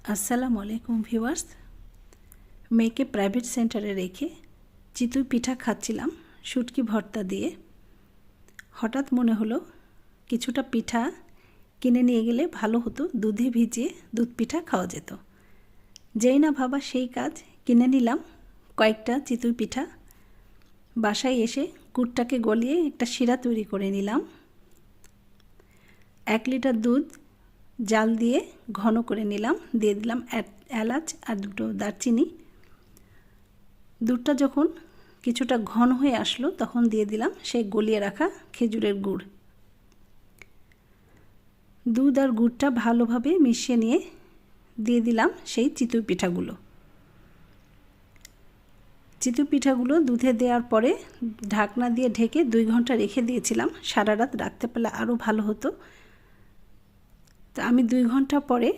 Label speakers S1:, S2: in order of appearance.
S1: আসসালামু আলাইকুম ভিউয়ার্স। মেয়েকে প্রাইভেট সেন্টারে রেখে চিতই পিঠা খাচ্ছিলাম শুটকি ভর্তা দিয়ে। হঠাৎ মনে হলো কিছুটা পিঠা কিনে নিয়ে গেলে ভালো হতো, দুধে ভিজিয়ে দুধ পিঠা খাওয়া যেত। যেই না ভাবা সেই কাজ, কিনে নিলাম কয়েকটা চিতই পিঠা। বাসায় এসে গুড়টাকে গলিয়ে একটা শিরা তৈরি করে নিলাম। 1 লিটার দুধ জাল দিয়ে ঘন করে নিলাম, দিয়ে দিলাম এলাচ আর 2টো দারচিনি। দুধটা যখন কিছুটা ঘন হয়ে আসলো তখন দিয়ে দিলাম সেই গলিয়ে রাখা খেজুরের গুড়। দুধ আর গুড়টা ভালোভাবে মিশিয়ে নিয়ে দিয়ে দিলাম সেই চিতই পিঠাগুলো। চিতই পিঠাগুলো দুধে দেওয়ার পরে ঢাকনা দিয়ে ঢেকে 2 ঘন্টা রেখে দিয়েছিলাম। সারা রাত রাখতে পারলে আরও ভালো হতো। তো আমি 2 ঘন্টা পরে